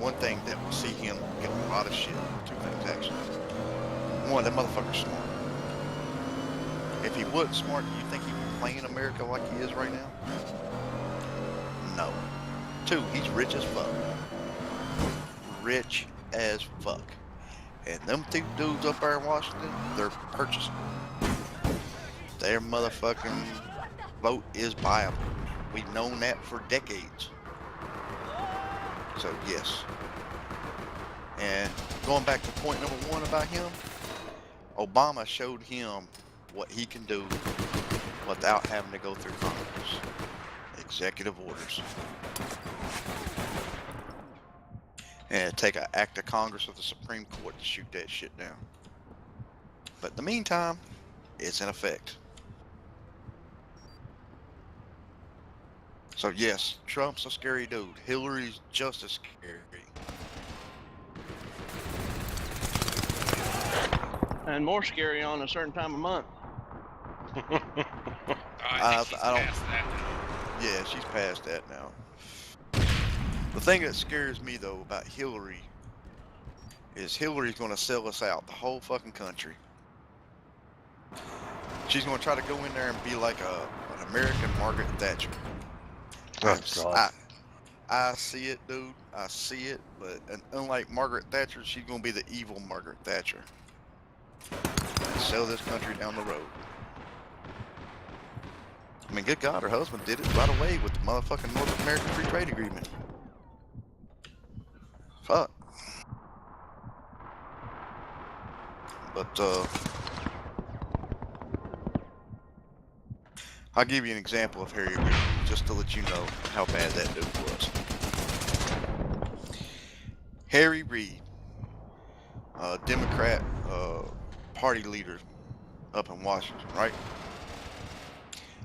one thing that will see him get a lot of shit. Two things actually. One, that motherfucker's smart. If he wasn't smart, do you think he'd be playing America like he is right now? No. Two, he's rich as fuck. Rich as fuck. And them two dudes up there in Washington, they're purchasing. Their motherfucking vote is viable. We've known that for decades. So yes. And going back to point number one about him, Obama showed him what he can do without having to go through Congress. Executive orders. And it'd take an act of Congress or the Supreme Court to shoot that shit down. But in the meantime, it's in effect. So yes, Trump's a scary dude. Hillary's just as scary. And more scary on a certain time of month. I don't. Yeah, she's past that now. The thing that scares me though about Hillary is Hillary's going to sell us out, the whole fucking country. She's going to try to go in there and be like an American Margaret Thatcher. Oh, God. I see it, dude. I see it. But unlike Margaret Thatcher, she's going to be the evil Margaret Thatcher. And sell this country down the road. I mean, good God, her husband did it right away with the motherfucking North American Free Trade Agreement. Fuck. But, I'll give you an example of Harry Reid, just to let you know how bad that dude was. Harry Reid, Democrat party leader up in Washington, right?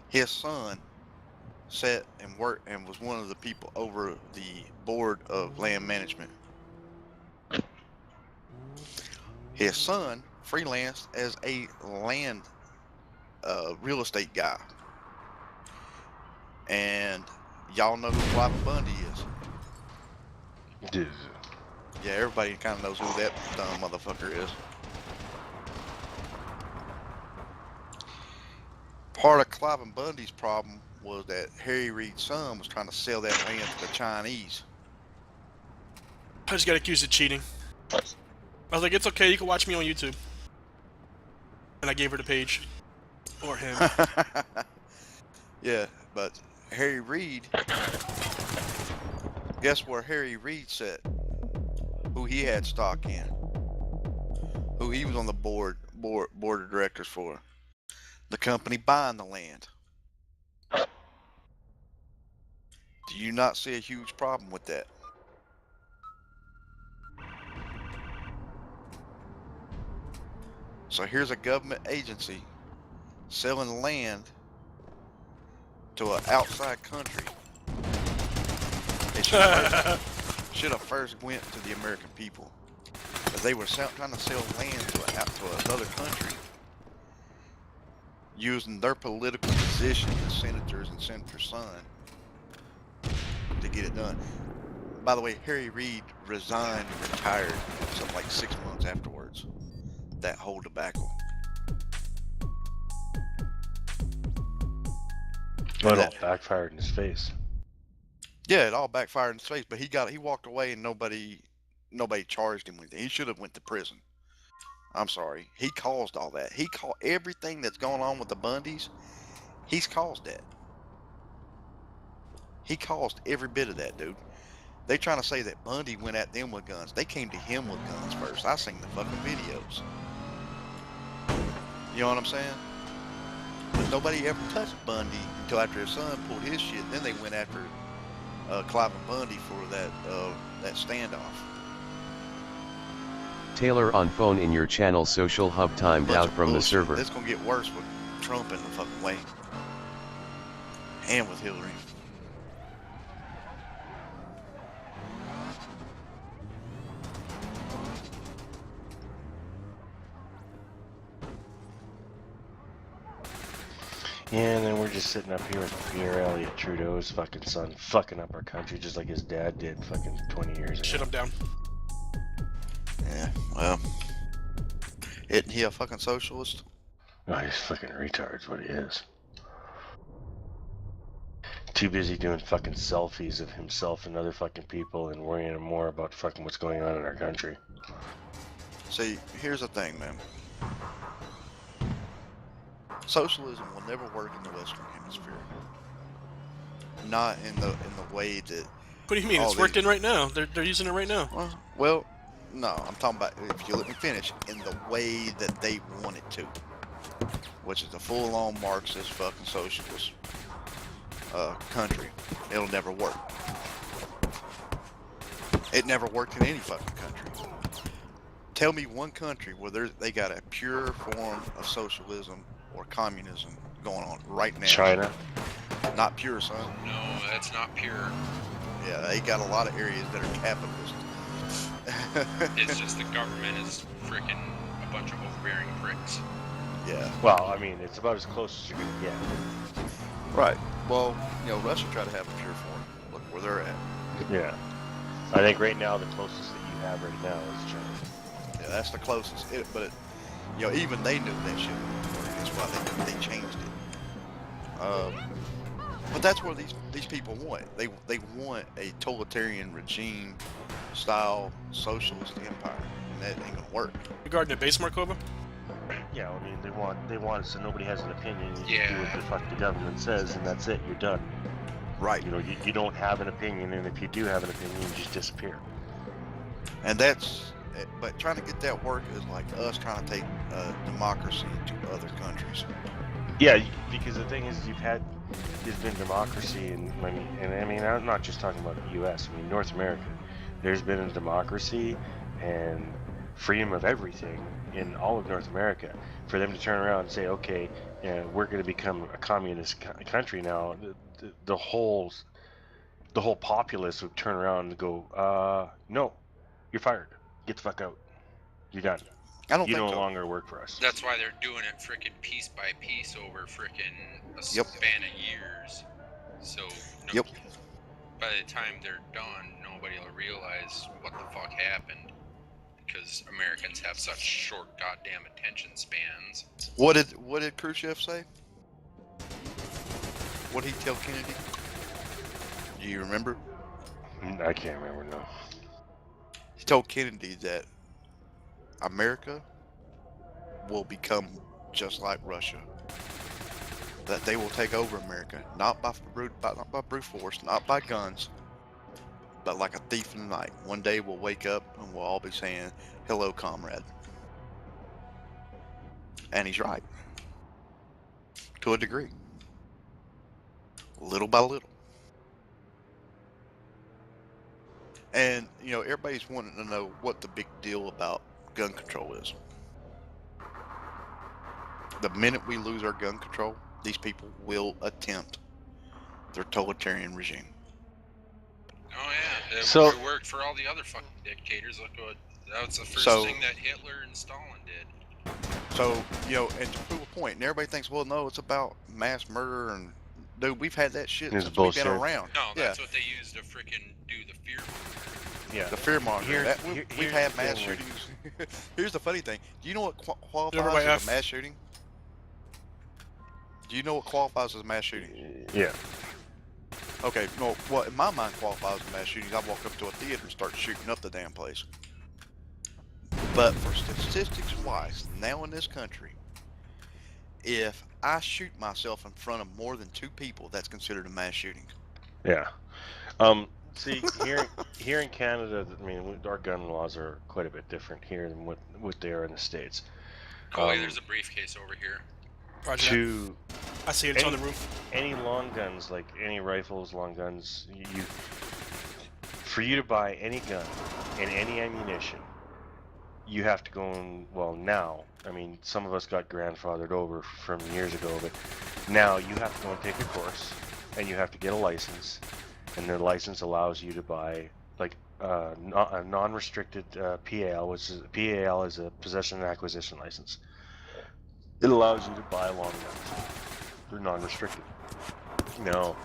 His son sat and worked and was one of the people over the board of land management. His son freelanced as a land real estate guy. And y'all know who Clive Bundy is. Dude. Yeah, everybody kind of knows who that dumb motherfucker is. Part of Clive Bundy's problem was that Harry Reid's son was trying to sell that land to the Chinese. I just got accused of cheating. I was like, it's okay, you can watch me on YouTube. And I gave her the page. Or him. Yeah, but Harry Reid, guess where Harry Reid sat? Who he had stock in? Who he was on the board of directors for? The company buying the land. Do you not see a huge problem with that? So here's a government agency selling land to an outside country. It should have first went to the American people. But they were trying to sell land to another country using their political position as senators and Senator Son to get it done. By the way, Harry Reid resigned and retired something like 6 months afterwards. That whole debacle. But it all backfired in his face. Yeah, it all backfired in his face, but he walked away and nobody charged him with it. He should have went to prison. I'm sorry. He caused all that. He caused everything that's going on with the Bundys. He's caused that. He caused every bit of that, dude. They trying to say that Bundy went at them with guns. They came to him with guns first. I seen the fucking videos. You know what I'm saying? But nobody ever touched Bundy until after his son pulled his shit. Then they went after Clive Bundy for that standoff. Taylor on phone in your channel social hub timed out from the server. It's gonna get worse with Trump in the fucking way. And with Hillary. Yeah, and then we're just sitting up here with Pierre Elliott Trudeau's fucking son fucking up our country just like his dad did fucking 20 years ago. Shit, I'm down. Yeah, well, isn't he a fucking socialist? Oh, he's fucking retard's what he is. Too busy doing fucking selfies of himself and other fucking people and worrying more about fucking what's going on in our country. See, here's the thing, man. Socialism will never work in the Western Hemisphere. Not in the way that. What do you mean? all It's these- working right now. They're using it right now. Well, no, I'm talking about if you let me finish in the way that they want it to, which is a full-on Marxist fucking socialist country. It'll never work. It never worked in any fucking country. Tell me one country where they got a pure form of socialism or communism going on right now. China? Not pure, son. No, that's not pure. Yeah, they got a lot of areas that are capitalist. It's just the government is freaking a bunch of overbearing pricks. Yeah. Well, I mean, it's about as close as you're gonna get. Right. Well, Russia tried to have a pure form. Look where they're at. Yeah. I think right now the closest that you have right now is China. Yeah, that's the closest. But even they knew that shit. That's why they changed it. But that's what these people want. They want a totalitarian regime style socialist empire, and that ain't gonna work. Regarding the base, Markova? Yeah, I mean, they want it so nobody has an opinion. You Yeah. do what the fuck the government says, and that's it. You're done. Right. You don't have an opinion, and if you do have an opinion, you just disappear. And but trying to get that work is like us trying to take democracy to other countries. Yeah, because the thing is, there's been democracy, and I mean, I'm not just talking about the U.S. I mean, North America. There's been a democracy and freedom of everything in all of North America. For them to turn around and say, okay, we're going to become a communist country now, the whole populace would turn around and go, no, you're fired. Get the fuck out. You're done. I don't You think no so. longer work for us. That's why they're doing it freaking piece by piece over freaking a Yep. span of years. So Yep. by the time they're done, nobody will realize what the fuck happened. Because Americans have such short goddamn attention spans. What did Khrushchev say? What did he tell Kennedy? Do you remember? I can't remember, no. He told Kennedy that America will become just like Russia. That they will take over America, not by brute force, not by guns, but like a thief in the night. One day we'll wake up and we'll all be saying, "Hello, comrade." And he's right. To a degree. Little by little. And, everybody's wanting to know what the big deal about gun control is. The minute we lose our gun control, these people will attempt their totalitarian regime. Oh yeah, So- it worked for all the other fucking dictators. Look what that was the first So- thing that Hitler and Stalin did. So, and to prove a point, and everybody thinks, well, no, it's about mass murder, and dude, we've had that shit It's since we've been bullshit. around. No, Yeah, that's what they used to freaking do the fear. Yeah. the fear mongering. Here's We've the had mass thing, like- shootings. Here's the funny thing. Do you know what qualifies Number by as F. a mass shooting? Do you know what qualifies as a mass shooting? Yeah. Okay, no, what in my mind qualifies as mass shootings, I walk up to a theater and start shooting up the damn place. But for statistics wise, now in this country, if I shoot myself in front of more than 2 people, that's considered a mass shooting. Yeah. See, here in Canada, I mean, our gun laws are quite a bit different here than what they are in the States. Oh, wait, there's a briefcase over here. Roger that. To I see it. It's on the roof. any long guns, like any rifles, long guns, for you to buy any gun and any ammunition, you have to go in, well, now, I mean, some of us got grandfathered over from years ago, but now you have to go and take a course, and you have to get a license, and the license allows you to buy, like, a non-restricted PAL, which is, PAL is a possession and acquisition license. It allows you to buy long guns. They're non-restricted. Now,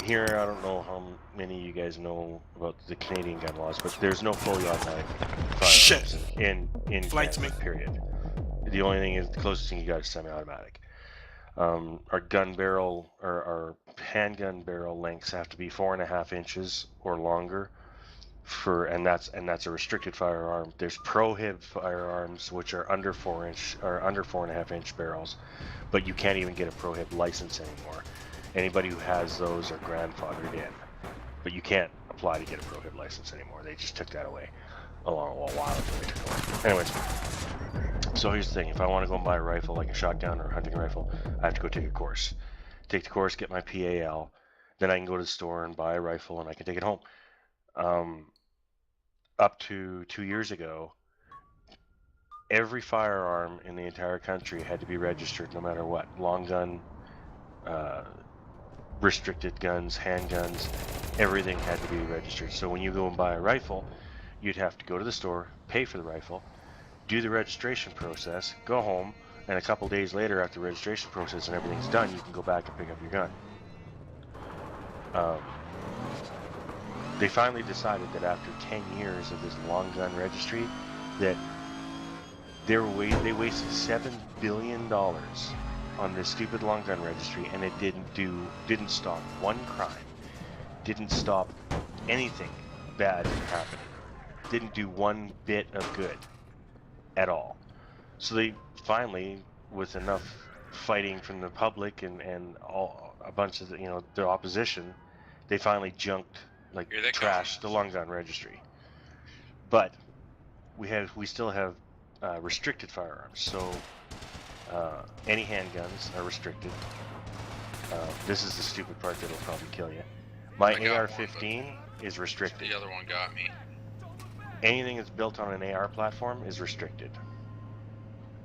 here, I don't know how many of you guys know about the Canadian gun laws, but there's no fully automatic Shit. firearms in Flanked Canada, me. period. The only thing is, the closest thing you got is semi-automatic. Our gun barrel, or our handgun barrel lengths have to be 4.5 inches or longer, and that's a restricted firearm. There's prohib firearms which are under 4-inch or under 4.5-inch barrels, but you can't even get a prohib license anymore. Anybody who has those are grandfathered in, but you can't apply to get a prohib license anymore. They just took that away a while ago. They took it away. Anyways, so here's the thing: if I want to go and buy a rifle, like a shotgun or a hunting rifle, I have to go take a course. Take the course, get my PAL, then I can go to the store and buy a rifle, and I can take it home. Up to 2 years ago, every firearm in the entire country had to be registered, no matter what. Long gun, restricted guns, handguns, everything had to be registered. So when you go and buy a rifle, you'd have to go to the store, pay for the rifle, do the registration process, go home, and a couple days later, after the registration process and everything's done, you can go back and pick up your gun. They finally decided that after 10 years of this long gun registry, that they wasted $7 billion on this stupid long gun registry, and it didn't stop one crime, didn't stop anything bad from happening, didn't do one bit of good at all. So they finally, with enough fighting from the public and a bunch of the opposition, they finally junked, like, Here they trashed the long gun registry. But we still have restricted firearms. So any handguns are restricted. This is the stupid part that'll probably kill you. My I got AR-15 is restricted. The other one got me. Anything that's built on an AR platform is restricted,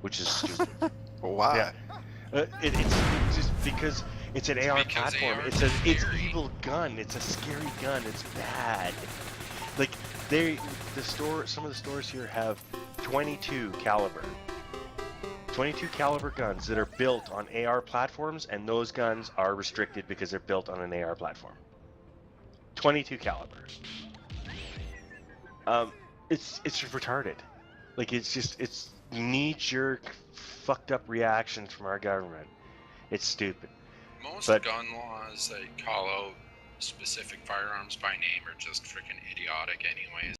which is stupid. Why? Yeah. It's just because it's an AR because platform. AR It's is an scary. evil gun. It's a scary gun. It's bad. Like some of the stores here have 22 caliber guns that are built on AR platforms, and those guns are restricted because they're built on an AR platform. 22 caliber. It's retarded. Like, it's knee-jerk, fucked up reactions from our government. It's stupid. Most But- gun laws that call out specific firearms by name are just freaking idiotic anyways.